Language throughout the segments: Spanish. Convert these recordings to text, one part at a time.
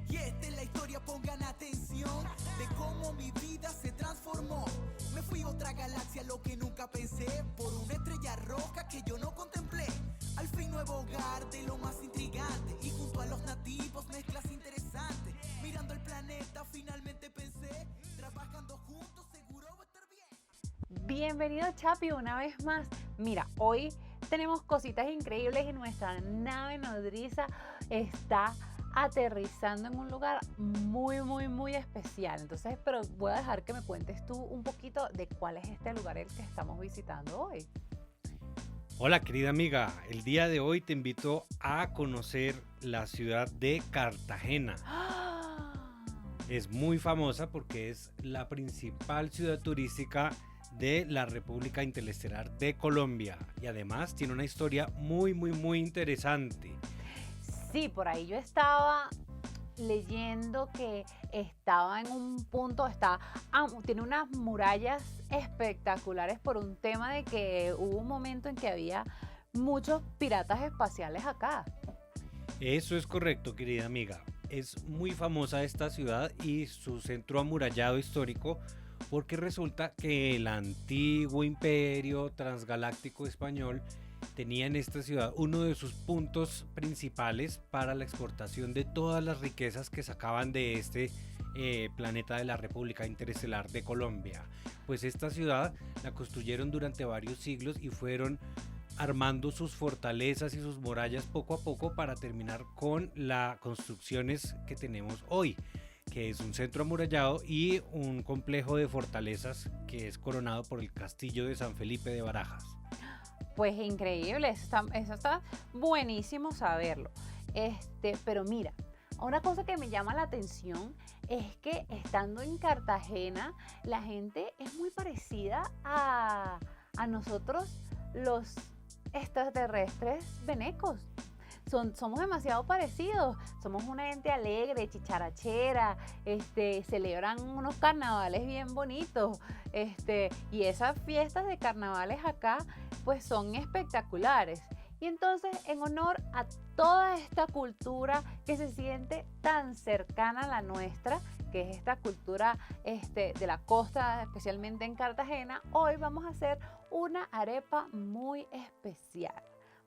Y esta es la historia, pongan atención, de cómo mi vida se transformó. Me fui a otra galaxia, lo que nunca pensé, por una estrella roja que yo no contemplé. Al fin nuevo hogar de lo más intrigante, y junto a los nativos mezclas interesantes. Mirando el planeta finalmente pensé, trabajando juntos seguro va a estar bien. Bienvenido Chapi una vez más. Mira, hoy tenemos cositas increíbles y nuestra nave nodriza está aterrizando en un lugar muy especial. Entonces, pero voy a dejar que me cuentes tú un poquito de cuál es este lugar el que estamos visitando hoy. Hola querida amiga, el día de hoy te invito a conocer la ciudad de Cartagena. Es muy famosa porque es la principal ciudad turística de la República Interestelar de Colombia y además tiene una historia muy interesante. Sí, por ahí yo estaba leyendo que estaba en un punto, tiene unas murallas espectaculares por un tema de que hubo un momento en que había muchos piratas espaciales acá. Eso es correcto, querida amiga. Es muy famosa esta ciudad y su centro amurallado histórico porque resulta que el antiguo imperio transgaláctico español tenía en esta ciudad uno de sus puntos principales para la exportación de todas las riquezas que sacaban de este planeta de la República Interestelar de Colombia. Pues esta ciudad la construyeron durante varios siglos y fueron armando sus fortalezas y sus murallas poco a poco para terminar con las construcciones que tenemos hoy, que es un centro amurallado y un complejo de fortalezas que es coronado por el castillo de San Felipe de Barajas. Pues increíble, eso está buenísimo saberlo. Pero mira, una cosa que me llama la atención es que estando en Cartagena, la gente es muy parecida a nosotros los extraterrestres venecos. Somos demasiado parecidos, somos una gente alegre, chicharachera, celebran unos carnavales bien bonitos, y esas fiestas de carnavales acá pues son espectaculares. Y entonces, en honor a toda esta cultura que se siente tan cercana a la nuestra, que es esta cultura de la costa, especialmente en Cartagena, hoy vamos a hacer una arepa muy especial.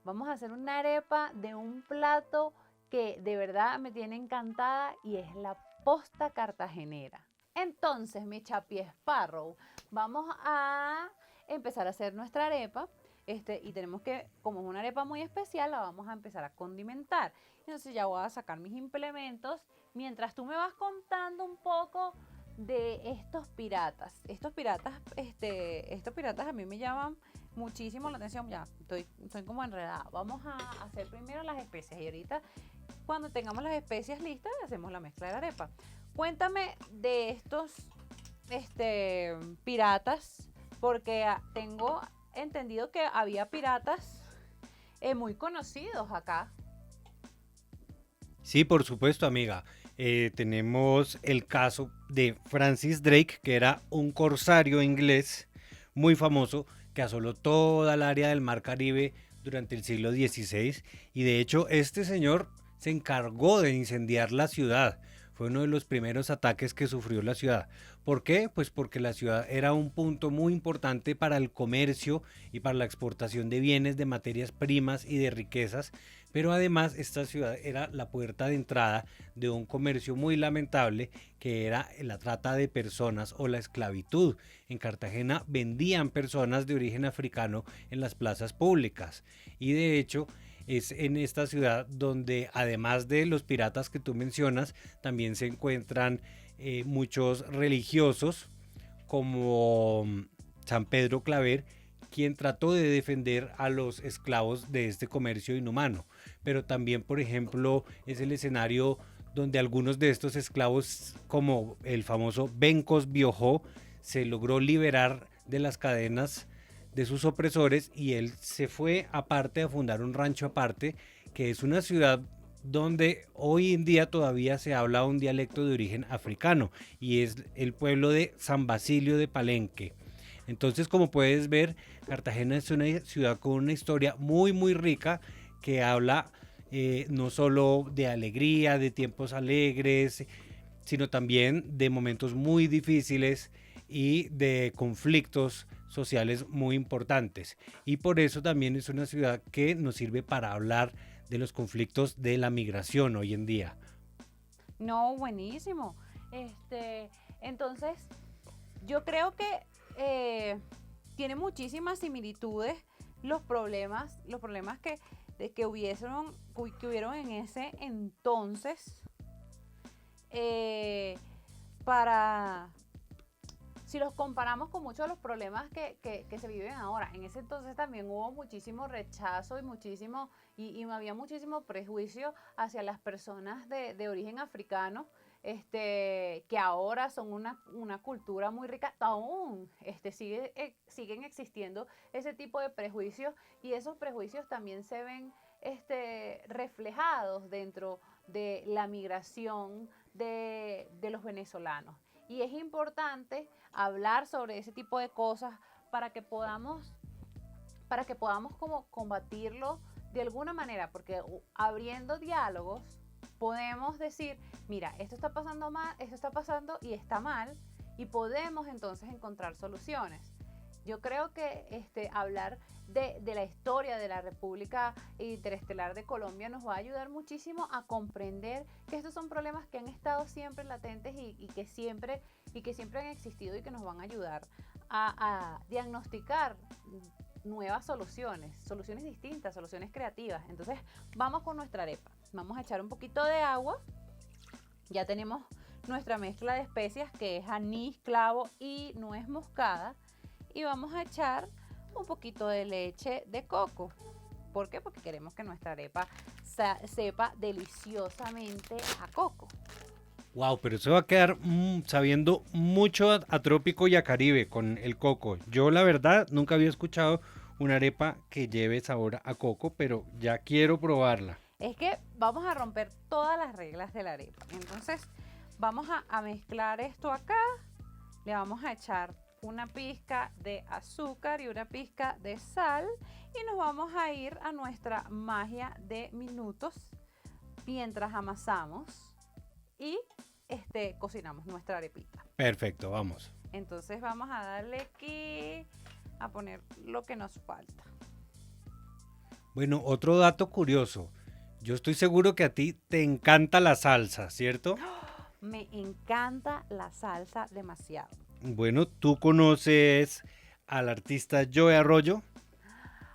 Vamos a hacer una arepa de un plato que de verdad me tiene encantada y es la posta cartagenera. Entonces, mi Chapi Sparrow, vamos a empezar a hacer nuestra arepa. Y tenemos que, como es una arepa muy especial, la vamos a empezar a condimentar. Entonces ya voy a sacar mis implementos mientras tú me vas contando un poco de estos piratas. Estos piratas a mí me llaman muchísimo la atención. Ya estoy como enredada. Vamos a hacer primero las especias y ahorita cuando tengamos las especias listas hacemos la mezcla de la arepa. Cuéntame de estos piratas, porque tengo entendido que había piratas muy conocidos acá. Sí, por supuesto, amiga. Tenemos el caso de Francis Drake, que era un corsario inglés muy famoso que asoló toda el área del Mar Caribe durante el siglo XVI y de hecho este señor se encargó de incendiar la ciudad. Fue uno de los primeros ataques que sufrió la ciudad. ¿Por qué? Pues porque la ciudad era un punto muy importante para el comercio y para la exportación de bienes, de materias primas y de riquezas, pero además esta ciudad era la puerta de entrada de un comercio muy lamentable que era la trata de personas o la esclavitud. En Cartagena vendían personas de origen africano en las plazas públicas y de hecho es en esta ciudad donde además de los piratas que tú mencionas también se encuentran muchos religiosos como San Pedro Claver, quien trató de defender a los esclavos de este comercio inhumano, pero también por ejemplo es el escenario donde algunos de estos esclavos como el famoso Bencos Biojó se logró liberar de las cadenas de sus opresores y él se fue aparte a fundar un rancho aparte que es una ciudad donde hoy en día todavía se habla un dialecto de origen africano y es el pueblo de San Basilio de Palenque. Entonces, como puedes ver, Cartagena es una ciudad con una historia muy, muy rica que habla no solo de alegría, de tiempos alegres, sino también de momentos muy difíciles y de conflictos sociales muy importantes. Y por eso también es una ciudad que nos sirve para hablar de los conflictos de la migración hoy en día. No, buenísimo. Entonces, yo creo que tiene muchísimas similitudes los problemas que hubieron en ese entonces eh, para, si los comparamos con muchos de los problemas que se viven ahora. En ese entonces también hubo muchísimo rechazo y había muchísimo prejuicio hacia las personas de origen africano, que ahora son una cultura muy rica. Aún siguen existiendo ese tipo de prejuicios, y esos prejuicios también se ven reflejados dentro de la migración de los venezolanos. Y es importante hablar sobre ese tipo de cosas para que podamos como combatirlo de alguna manera, porque abriendo diálogos podemos decir, mira, esto está pasando mal, esto está pasando y está mal, y podemos entonces encontrar soluciones. Yo creo que hablar de la historia de la República Interestelar de Colombia nos va a ayudar muchísimo a comprender que estos son problemas que han estado siempre latentes y que siempre han existido, y que nos van a ayudar a diagnosticar nuevas soluciones distintas, soluciones creativas. Entonces, vamos con nuestra arepa. Vamos a echar un poquito de agua. Ya tenemos nuestra mezcla de especias, que es anís, clavo y nuez moscada. Y vamos a echar un poquito de leche de coco. ¿Por qué? Porque queremos que nuestra arepa sepa deliciosamente a coco. Wow, pero eso va a quedar sabiendo mucho a trópico y a Caribe con el coco. Yo la verdad nunca había escuchado una arepa que lleve sabor a coco, pero ya quiero probarla. Es que vamos a romper todas las reglas de la arepa. Entonces vamos a mezclar esto acá. Le vamos a echar una pizca de azúcar y una pizca de sal, y nos vamos a ir a nuestra magia de minutos mientras amasamos y cocinamos nuestra arepita. Perfecto, vamos. Entonces vamos a darle aquí a poner lo que nos falta. Bueno, otro dato curioso. Yo estoy seguro que a ti te encanta la salsa, ¿cierto? Me encanta la salsa demasiado. Bueno, ¿tú conoces al artista Joe Arroyo?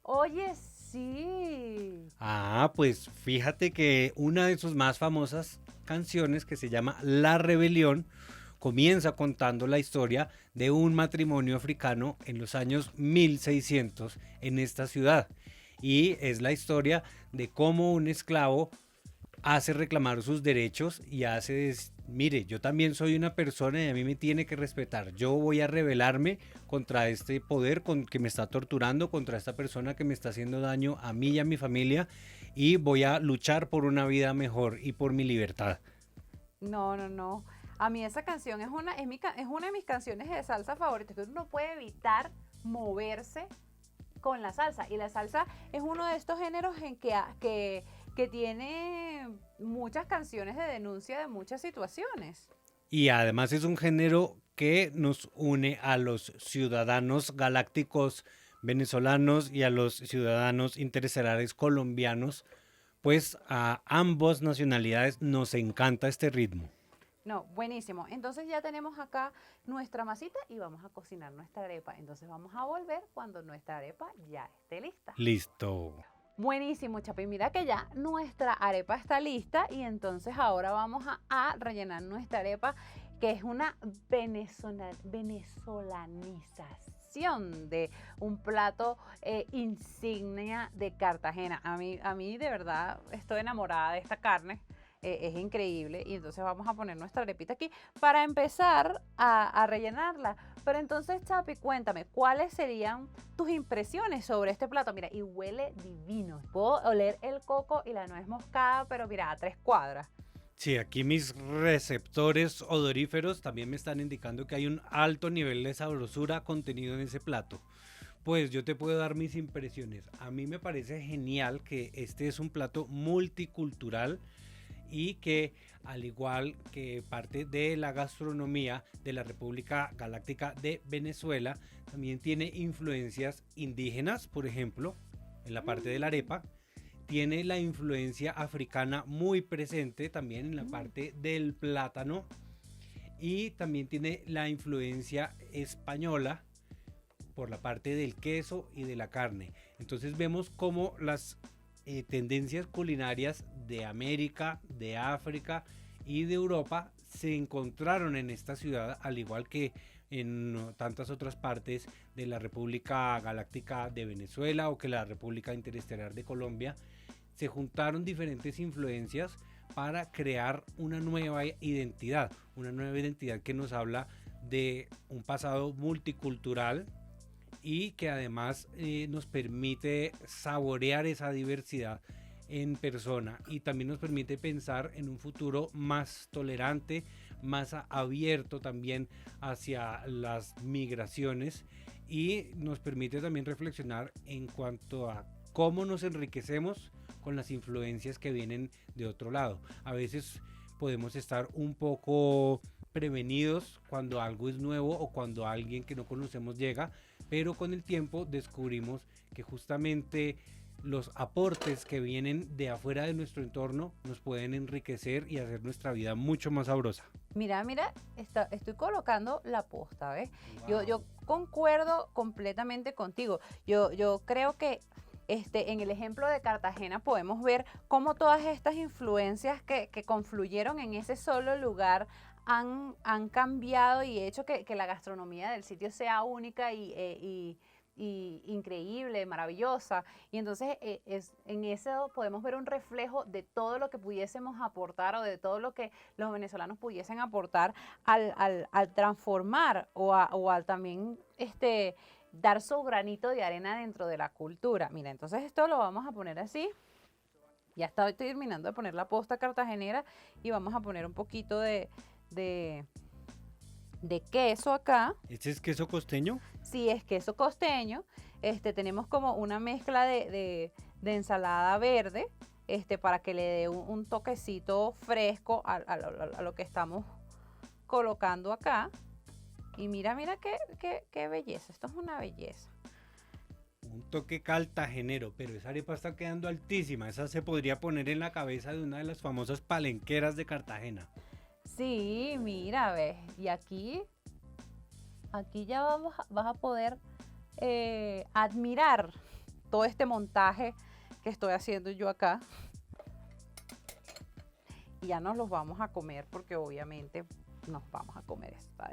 Oye, sí. Ah, pues fíjate que una de sus más famosas canciones, que se llama La Rebelión, comienza contando la historia de un matrimonio africano en los años 1600 en esta ciudad. Y es la historia de cómo un esclavo hace reclamar sus derechos y mire, yo también soy una persona y a mí me tiene que respetar. Yo voy a rebelarme contra este poder que me está torturando, contra esta persona que me está haciendo daño a mí y a mi familia, y voy a luchar por una vida mejor y por mi libertad. No. A mí esa canción es una de mis canciones de salsa favoritas, que uno no puede evitar moverse con la salsa. Y la salsa es uno de estos géneros en que tiene muchas canciones de denuncia de muchas situaciones. Y además es un género que nos une a los ciudadanos galácticos venezolanos y a los ciudadanos interestelares colombianos, pues a ambas nacionalidades nos encanta este ritmo. No, buenísimo. Entonces ya tenemos acá nuestra masita y vamos a cocinar nuestra arepa. Entonces vamos a volver cuando nuestra arepa ya esté lista. Listo. Buenísimo, Chapi. Mira que ya nuestra arepa está lista, y entonces ahora vamos a rellenar nuestra arepa, que es una venezolanización de un plato insignia de Cartagena. A mí de verdad estoy enamorada de esta carne. Es increíble, y entonces vamos a poner nuestra arepita aquí para empezar a rellenarla. Pero entonces, Chapi, cuéntame, ¿cuáles serían tus impresiones sobre este plato? Mira, y huele divino. Puedo oler el coco y la nuez moscada, pero mira, a 3 cuadras. Sí, aquí mis receptores odoríferos también me están indicando que hay un alto nivel de sabrosura contenido en ese plato. Pues yo te puedo dar mis impresiones. A mí me parece genial que este es un plato multicultural y que, al igual que parte de la gastronomía de la República Galáctica de Venezuela, también tiene influencias indígenas, por ejemplo, en la parte de la arepa. Tiene la influencia africana muy presente también en la parte del plátano, y también tiene la influencia española por la parte del queso y de la carne. Entonces vemos cómo las tendencias culinarias de América, de África y de Europa se encontraron en esta ciudad, al igual que en tantas otras partes de la República Galáctica de Venezuela o que la República Interestelar de Colombia. Se juntaron diferentes influencias para crear una nueva identidad que nos habla de un pasado multicultural y que además nos permite saborear esa diversidad en persona, y también nos permite pensar en un futuro más tolerante, más abierto también hacia las migraciones, y nos permite también reflexionar en cuanto a cómo nos enriquecemos con las influencias que vienen de otro lado. A veces podemos estar un poco prevenidos cuando algo es nuevo o cuando alguien que no conocemos llega, pero con el tiempo descubrimos que justamente los aportes que vienen de afuera de nuestro entorno nos pueden enriquecer y hacer nuestra vida mucho más sabrosa. Mira, estoy colocando la posta, ¿ves? Wow. Yo concuerdo completamente contigo. Yo creo que en el ejemplo de Cartagena podemos ver cómo todas estas influencias que confluyeron en ese solo lugar han cambiado y hecho que la gastronomía del sitio sea única y increíble, maravillosa. Y entonces en eso podemos ver un reflejo de todo lo que pudiésemos aportar o de todo lo que los venezolanos pudiesen aportar al transformar o al también dar su granito de arena dentro de la cultura. Mira, entonces esto lo vamos a poner así. Ya estoy terminando de poner la posta cartagenera y vamos a poner un poquito de queso acá. ¿Este es queso costeño? Sí, es queso costeño. Tenemos como una mezcla de ensalada verde, para que le dé un toquecito fresco a lo que estamos colocando acá. Y mira qué belleza. Esto es una belleza. Un toque cartagenero, pero esa arepa está quedando altísima. Esa se podría poner en la cabeza de una de las famosas palenqueras de Cartagena. Sí, mira, ves. Y aquí ya vas a poder admirar todo este montaje que estoy haciendo yo acá. Y ya nos los vamos a comer porque obviamente nos vamos a comer. Está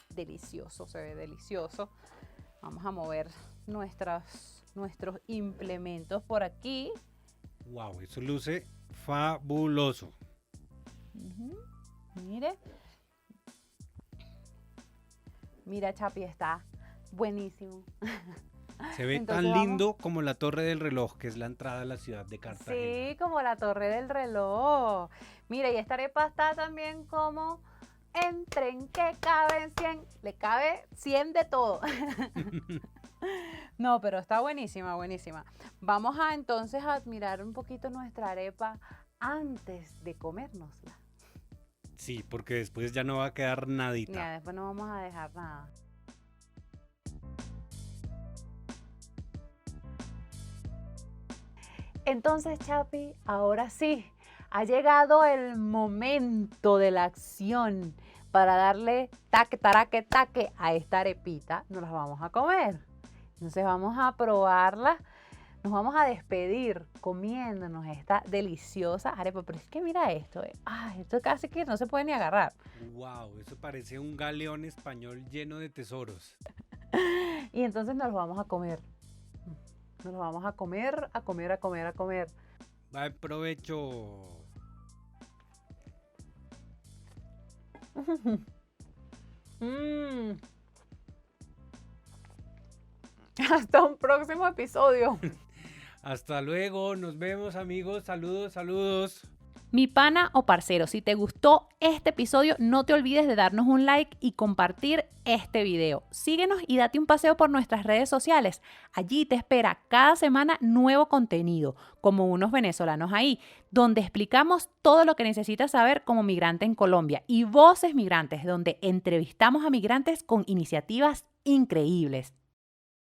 delicioso, se ve delicioso. Vamos a mover nuestros implementos por aquí. Wow, eso luce fabuloso. Mire. Mira, Chapi, está buenísimo. Se ve Entonces tan lindo como la Torre del Reloj, que es la entrada a la ciudad de Cartagena. Sí, como la Torre del Reloj. Mira, y esta arepa está también como entren que caben 100. Le cabe 100 de todo. No, pero está buenísima, buenísima. Vamos a entonces admirar un poquito nuestra arepa antes de comérnosla. Sí, porque después ya no va a quedar nadita. Ya, después no vamos a dejar nada. Entonces, Chapi, ahora sí, ha llegado el momento de la acción para darle taque, taraque, taque a esta arepita. Nos las vamos a comer. Entonces vamos a probarla. Nos vamos a despedir comiéndonos esta deliciosa arepa. Pero es que mira esto. Ay, esto casi que no se puede ni agarrar. Wow, eso parece un galeón español lleno de tesoros. Y entonces nos lo vamos a comer. Nos lo vamos a comer, a comer, a comer, a comer. Buen provecho. Hasta un próximo episodio. Hasta luego, nos vemos amigos, saludos, saludos. Mi pana o parcero, si te gustó este episodio, no te olvides de darnos un like y compartir este video. Síguenos y date un paseo por nuestras redes sociales. Allí te espera cada semana nuevo contenido, como unos venezolanos ahí, donde explicamos todo lo que necesitas saber como migrante en Colombia, y Voces Migrantes, donde entrevistamos a migrantes con iniciativas increíbles.